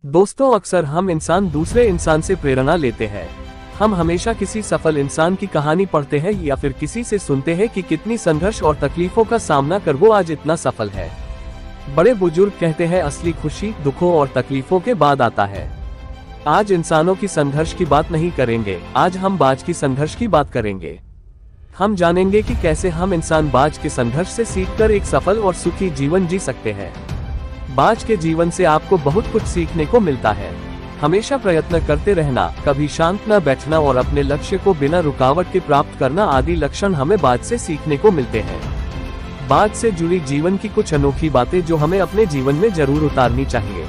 दोस्तों, अक्सर हम इंसान दूसरे इंसान से प्रेरणा लेते हैं। हम हमेशा किसी सफल इंसान की कहानी पढ़ते हैं या फिर किसी से सुनते हैं कि कितनी संघर्ष और तकलीफों का सामना कर वो आज इतना सफल है। बड़े बुजुर्ग कहते हैं, असली खुशी दुखों और तकलीफों के बाद आता है। आज इंसानों की संघर्ष की बात नहीं करेंगे, आज हम बाज की संघर्ष की बात करेंगे। हम जानेंगे कि कैसे हम इंसान बाज के संघर्ष से सीखकर एक सफल और सुखी जीवन जी सकते हैं। बाज के जीवन से आपको बहुत कुछ सीखने को मिलता है। हमेशा प्रयत्न करते रहना, कभी शांत न बैठना और अपने लक्ष्य को बिना रुकावट के प्राप्त करना आदि लक्षण हमें बाज से सीखने को मिलते हैं। बाज से जुड़ी जीवन की कुछ अनोखी बातें जो हमें अपने जीवन में जरूर उतारनी चाहिए।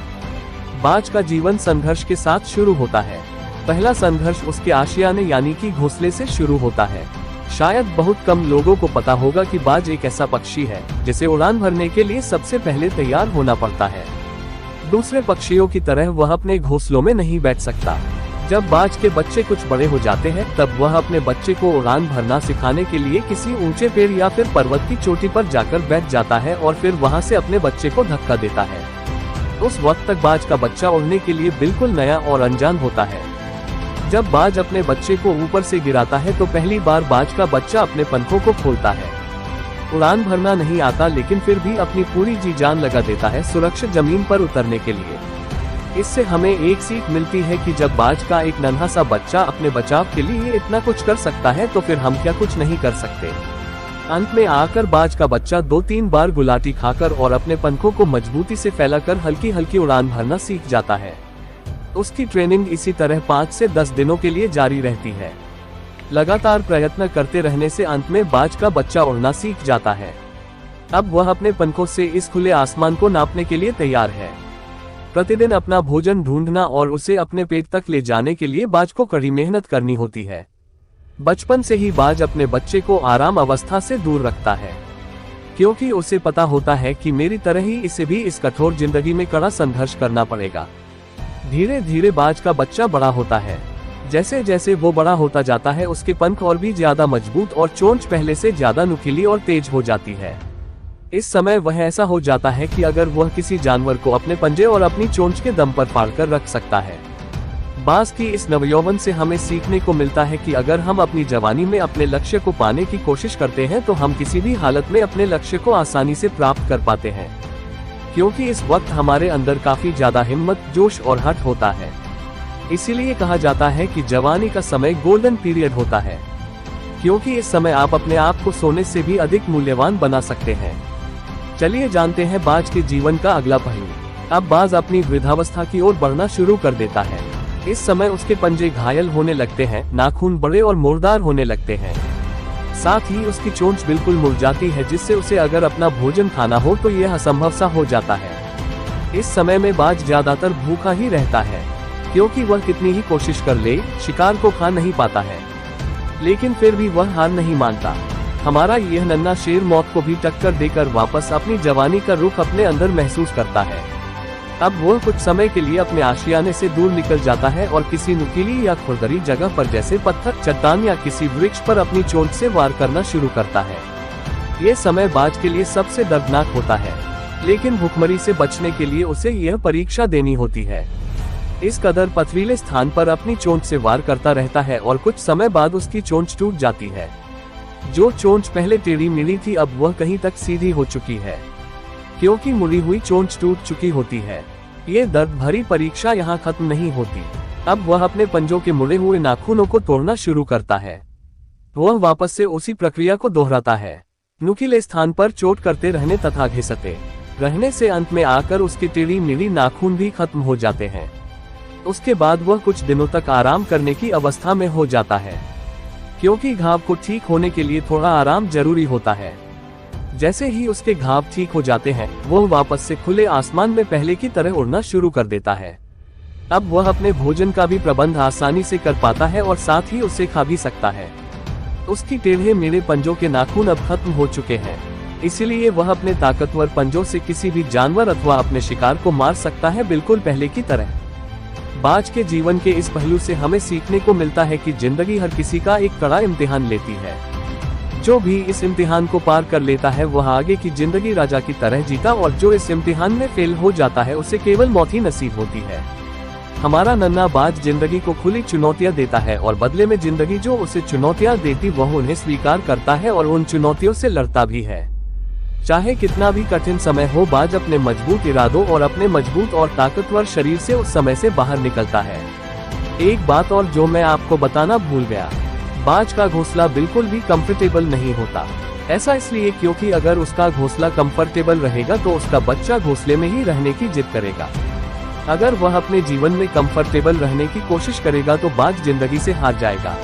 बाज का जीवन संघर्ष के साथ शुरू होता है। पहला संघर्ष उसके आशियाने यानी कि घोंसले से शुरू होता है। शायद बहुत कम लोगों को पता होगा कि बाज एक ऐसा पक्षी है जिसे उड़ान भरने के लिए सबसे पहले तैयार होना पड़ता है। दूसरे पक्षियों की तरह वह अपने घोंसलों में नहीं बैठ सकता। जब बाज के बच्चे कुछ बड़े हो जाते हैं तब वह अपने बच्चे को उड़ान भरना सिखाने के लिए किसी ऊंचे पेड़ या फिर पर्वत की चोटी पर जाकर बैठ जाता है और फिर वहां से अपने बच्चे को धक्का देता है। उस वक्त तक बाज का बच्चा उड़ने के लिए बिल्कुल नया और अनजान होता है। जब बाज अपने बच्चे को ऊपर से गिराता है तो पहली बार बाज का बच्चा अपने पंखों को खोलता है। उड़ान भरना नहीं आता लेकिन फिर भी अपनी पूरी जी जान लगा देता है सुरक्षित जमीन पर उतरने के लिए। इससे हमें एक सीख मिलती है कि जब बाज का एक नन्हा सा बच्चा अपने बचाव के लिए इतना कुछ कर सकता है तो फिर हम क्या कुछ नहीं कर सकते। अंत में आकर बाज का बच्चा 2-3 बार गुलाटी खाकर और अपने पंखों को मजबूती से फैलाकर हल्की हल्की उड़ान भरना सीख जाता है। उसकी ट्रेनिंग इसी तरह 5 से 10 दिनों के लिए जारी रहती है। लगातार प्रयत्न करते रहने से अंत में बाज का बच्चा उड़ना सीख जाता है। अब वह अपने पंखों से इस खुले आसमान को नापने के लिए तैयार है। प्रतिदिन अपना भोजन ढूंढना और उसे अपने पेट तक ले जाने के लिए बाज को कड़ी मेहनत करनी होती है। बचपन से ही बाज अपने बच्चे को आराम अवस्था से दूर रखता है, क्योंकि उसे पता होता है कि मेरी तरह ही इसे भी इस कठोर जिंदगी में कड़ा संघर्ष करना पड़ेगा। धीरे धीरे बाज का बच्चा बड़ा होता है। जैसे जैसे वो बड़ा होता जाता है उसके पंख और भी ज्यादा मजबूत और चोंच पहले से ज्यादा नुकीली और तेज हो जाती है। इस समय वह ऐसा हो जाता है कि अगर वह किसी जानवर को अपने पंजे और अपनी चोंच के दम पर फाड़कर रख सकता है। बाज की इस नवयौवन से हमें सीखने को मिलता है कि अगर हम अपनी जवानी में अपने लक्ष्य को पाने की कोशिश करते हैं तो हम किसी भी हालत में अपने लक्ष्य को आसानी से प्राप्त कर पाते हैं, क्योंकि इस वक्त हमारे अंदर काफी ज्यादा हिम्मत, जोश और हट होता है। इसीलिए कहा जाता है कि जवानी का समय गोल्डन पीरियड होता है, क्योंकि इस समय आप अपने आप को सोने से भी अधिक मूल्यवान बना सकते हैं। चलिए जानते हैं बाज के जीवन का अगला पहलू। अब बाज अपनी वृद्धावस्था की ओर बढ़ना शुरू कर देता है। इस समय उसके पंजे घायल होने लगते हैं, नाखून बड़े और मुर्दार होने लगते हैं। साथ ही उसकी चोंच बिल्कुल मुरझाती है, जिससे उसे अगर अपना भोजन खाना हो तो यह असंभव सा हो जाता है। इस समय में बाज ज्यादातर भूखा ही रहता है, क्योंकि वह कितनी ही कोशिश कर ले शिकार को खा नहीं पाता है, लेकिन फिर भी वह हार नहीं मानता। हमारा यह नन्हा शेर मौत को भी टक्कर देकर वापस अपनी जवानी का रुख अपने अंदर महसूस करता है। अब वह कुछ समय के लिए अपने आशियाने से दूर निकल जाता है और किसी नुकीली या खुरदरी जगह पर जैसे पत्थर, चट्टान या किसी वृक्ष पर अपनी चोंच से वार करना शुरू करता है। ये समय बाज के लिए सबसे दर्दनाक होता है, लेकिन भूखमरी से बचने के लिए उसे यह परीक्षा देनी होती है। इस कदर पथरीले स्थान पर अपनी चोंच से वार करता रहता है और कुछ समय बाद उसकी चोंच टूट जाती है। जो चोंच पहले टेढ़ी मेढ़ी थी अब वह कहीं तक सीधी हो चुकी है, क्योंकि मुड़ी हुई चोंच टूट चुकी होती है। ये दर्द भरी परीक्षा यहाँ खत्म नहीं होती। अब वह अपने पंजों के मुड़े हुए नाखूनों को तोड़ना शुरू करता है। वह वापस से उसी प्रक्रिया को दोहराता है, नुकीले स्थान पर चोट करते रहने तथा घिसते रहने से अंत में आकर उसके टेढ़ी मेढ़ी नाखून भी खत्म हो जाते हैं। उसके बाद वह कुछ दिनों तक आराम करने की अवस्था में हो जाता है, क्योंकि घाव को ठीक होने के लिए थोड़ा आराम जरूरी होता है। जैसे ही उसके घाव ठीक हो जाते हैं वह वापस से खुले आसमान में पहले की तरह उड़ना शुरू कर देता है। अब वह अपने भोजन का भी प्रबंध आसानी से कर पाता है और साथ ही उसे खा भी सकता है। उसकी टेढ़े मेढ़े पंजों के नाखून अब खत्म हो चुके हैं, इसीलिए वह अपने ताकतवर पंजों से किसी भी जानवर अथवा अपने शिकार को मार सकता है, बिल्कुल पहले की तरह। बाज के जीवन के इस पहलू से हमें सीखने को मिलता है कि जिंदगी हर किसी का एक कड़ा इम्तिहान लेती है। जो भी इस इम्तिहान को पार कर लेता है वह आगे की जिंदगी राजा की तरह जीता, और जो इस इम्तिहान में फेल हो जाता है उसे केवल मौत ही नसीब होती है। हमारा नन्हा बाज जिंदगी को खुली चुनौतियां देता है और बदले में जिंदगी जो उसे चुनौतियां देती वह उन्हें स्वीकार करता है और उन चुनौतियों से लड़ता भी है। चाहे कितना भी कठिन समय हो, बाज अपने मजबूत इरादों और अपने मजबूत और ताकतवर शरीर से उस समय से बाहर निकलता है। एक बात और जो मैं आपको बताना भूल गया, बाज का घोंसला बिल्कुल भी कंफर्टेबल नहीं होता। ऐसा इसलिए क्योंकि अगर उसका घोंसला कंफर्टेबल रहेगा तो उसका बच्चा घोंसले में ही रहने की जिद करेगा। अगर वह अपने जीवन में कंफर्टेबल रहने की कोशिश करेगा तो बाज जिंदगी से हार जाएगा।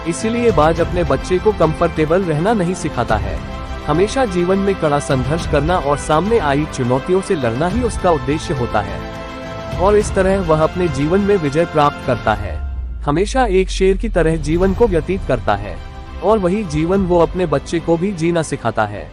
इसीलिए बाज अपने बच्चे को कंफर्टेबल रहना नहीं सिखाता है। हमेशा जीवन में कड़ा संघर्ष करना और सामने आई चुनौतियों से लड़ना ही उसका उद्देश्य होता है और इस तरह वह अपने जीवन में विजय प्राप्त करता है। हमेशा एक शेर की तरह जीवन को व्यतीत करता है और वही जीवन वो अपने बच्चे को भी जीना सिखाता है।